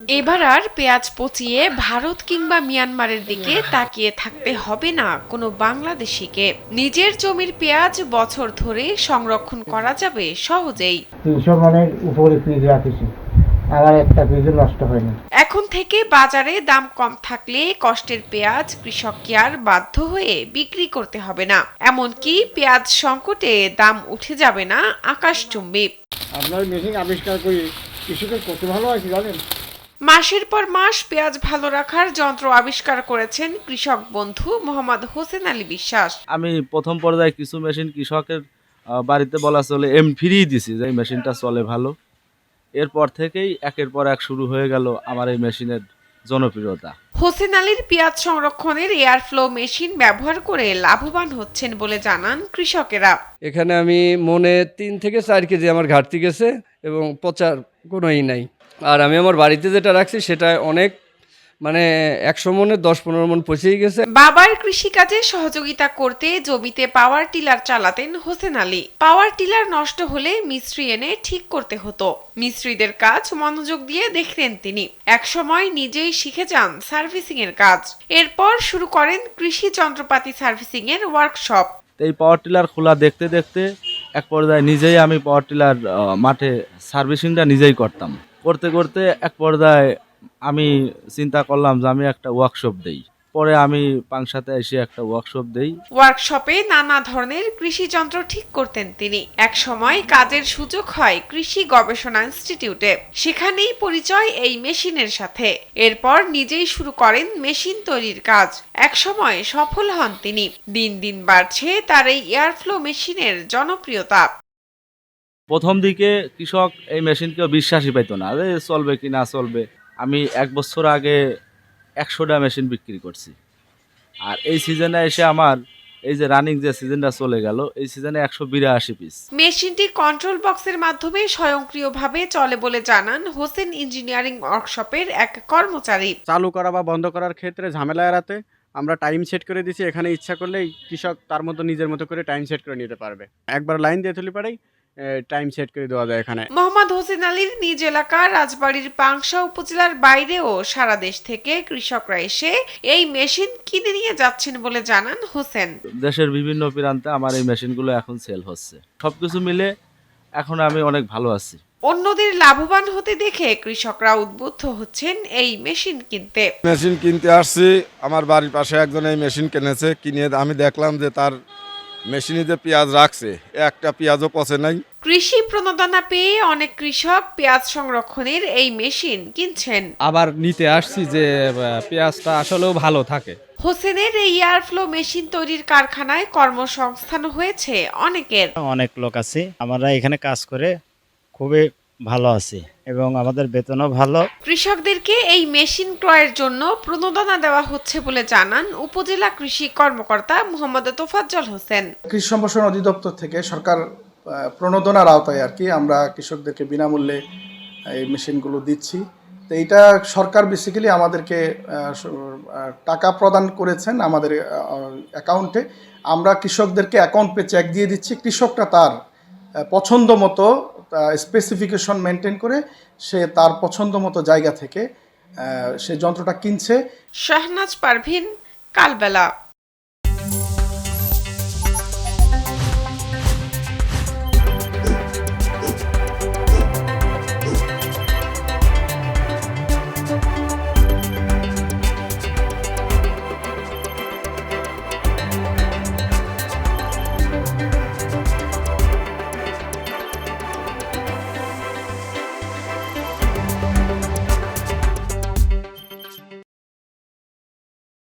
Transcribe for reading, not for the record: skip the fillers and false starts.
এবার আর পেঁয়াজ পচিয়ে ভারত কিংবা মিয়ানমারের দিকে তাকিয়ে থাকতে হবে না কোনো বাংলাদেশিকে। নিজের জমির পেঁয়াজ বছর ধরে সংরক্ষণ করা যাবে সহজেই। 300 মনের উপরে পিস রাখিছি, আমার একটা পিসও নষ্ট হয়নি। এখন থেকে বাজারে দাম কম থাকলে কষ্টের পেঁয়াজ কৃষককে আর বাধ্য হয়ে বিক্রি করতে হবে না। এমনকি পেঁয়াজ সংকটে দাম উঠে যাবে না আকাশচুম্বী। আপনার মেশিন আবিষ্কার করি কৃষকের কত ভালো আছে জানেন। মাসের পর মাস পেঁয়াজ ভালো রাখার যন্ত্র আবিষ্কার করেছেন কৃষক বন্ধু মোহাম্মদ হোসেন আলী বিশ্বাস। আমি প্রথম পর্যায়ে কিছু মেশিন কৃষকের বাড়িতে বলা চলে ফ্রি দিছি, যে এই মেশিনটা চলে ভালো। এরপর থেকেই একের পর এক শুরু হয়ে গেল আমার এই মেশিনের জনপ্রিয়তা। হোসেন আলীর পেঁয়াজ সংরক্ষণের এয়ারফ্লো মেশিন ব্যবহার করে লাভবান হচ্ছেন বলে জানান কৃষকেরা। এখানে আমি মনে 3 থেকে 4 কেজি আমার ঘাটতি গেছে এবং পচার কোনোই নাই। আর আমি আমার বাড়িতে যেটা রাখছি সেটা অনেক, মানে 100 মনে 10-15 মন পচেই গেছে। বাবার কৃষিকাজে সহযোগিতা করতে জমিতে পাওয়ার টিলার চালাতেন হোসেন আলী। পাওয়ার টিলার নষ্ট হলে মিস্ত্রি এনে ঠিক করতে হতো। মিস্ত্রিদের কাজ মনোযোগ দিয়ে দেখতেন তিনি। একসময় নিজেই শিখে যান সার্ভিসিং এর কাজ। এরপর শুরু করেন কৃষি যন্ত্রপাতি সার্ভিসিং এর ওয়ার্কশপ। এই পাওয়ার টিলার খোলা দেখতে দেখতে এক পর্যায়ে নিজেই আমি পাওয়ার টিলার মাঠে সার্ভিসিংটা নিজেই করতাম। করতে করতে এক পর্যায়ে আমি চিন্তা করলাম যে আমি একটা ওয়ার্কশপ দেই। পরে আমি পাংশাতে এসে একটা ওয়ার্কশপ দেই। ওয়ার্কশপে নানা ধরনের কৃষি যন্ত্র ঠিক করতেন তিনি। এক সময় কাজের সুযোগ হয় কৃষি গবেষণা ইনস্টিটিউটে। সেখানেই পরিচয় এই মেশিনের সাথে। এরপর নিজেই শুরু করেন মেশিন তৈরির কাজ। এক সময় সফল হন তিনি। দিন দিন বাড়ছে তার এই এয়ারফ্লো মেশিনের জনপ্রিয়তা। প্রথম দিকে কৃষক এই মেশিনকে বিশ্বাসই পাইতো না, যে চলবে কি না চলবে। আমি 1 বছর আগে 100টা মেশিন বিক্রি করছি। আর এই সিজনে এসে আমার এই যে রানিং যে সিজনটা চলে গেল, এই সিজনে 182 পিস। মেশিনটি কন্ট্রোল বক্সের মাধ্যমে স্বয়ংক্রিয়ভাবে চলে বলে জানান হোসেন ইঞ্জিনিয়ারিং ওয়ার্কশপের এক কর্মচারী। চালু করা বা বন্ধ করার ক্ষেত্রে ঝামেলা এড়াতে আমরা টাইম সেট করে দিছি। এখানে ইচ্ছা করলেই কৃষক তার মতো নিজের মতো করে টাইম সেট করে নিতে পারবে। একবার লাইন দিয়ে তুলি পারেই টাইম সেট করে দেওয়া যায় এখানে। মোহাম্মদ হোসেন আলীর নিজ এলাকা রাজবাড়ীর পাংশা উপজেলার বাইরেও সারা দেশ থেকে কৃষকরা এসে এই মেশিন কিনে নিয়ে যাচ্ছেন বলে জানান হোসেন। দেশের বিভিন্ন প্রান্তে আমার এই মেশিনগুলো এখন সেল হচ্ছে। সবকিছু মিলে এখন আমি অনেক ভালো আছি। অন্যদের লাভবান হতে দেখে কৃষকরা উদ্বুদ্ধ হচ্ছেন এই মেশিন কিনতে। মেশিন কিনতে আসছি, আমার বাড়ির পাশে একজন এই মেশিন কিনেছে। কিনে আমি দেখলাম যে তার মেশিনে যে পেঁয়াজ রাখছে, একটা পেঁয়াজও পচে নাই। কৃষি প্রণোদনা পেয়ে অনেক কৃষক পেঁয়াজ সংরক্ষণের এই মেশিন কিনছেন। আবার নিতে আসছি যে পেঁয়াজটা আসলেও ভালো থাকে। হোসেনের এই এয়ারফ্লো মেশিন তৈরির কারখানায় কর্মসংস্থান হয়েছে অনেকের। অনেক লোক আছে, আমরা এখানে কাজ করে খুবই ভালো আছি এবং আমাদের বেতনও ভালো। কৃষকদেরকে এই মেশিন ক্রয়ের জন্য প্রণোদনা দেওয়া হচ্ছে বলে জানান উপজেলা কৃষি কর্মকর্তা মোহাম্মদ তোফাজ্জল হোসেন। কৃষি সম্প্রসারণ অধিদপ্তর থেকে সরকার প্রণোদনার আওতায় আর কি আমরা কৃষকদেরকে বিনামূল্যে এই মেশিনগুলো দিচ্ছি। তো এইটা সরকার বেসিক্যালি আমাদেরকে টাকা প্রদান করেছেন আমাদের অ্যাকাউন্টে। আমরা কৃষকদেরকে অ্যাকাউন্ট পে চেক দিয়ে দিচ্ছি। কৃষকটা তার পছন্দ মতো স্পেসিফিকেশন মেনটেন করে সে তার পছন্দ মতো জায়গা থেকে সে যন্ত্রটা কিনছে। শাহনাজ পারভিন, কালবেলা।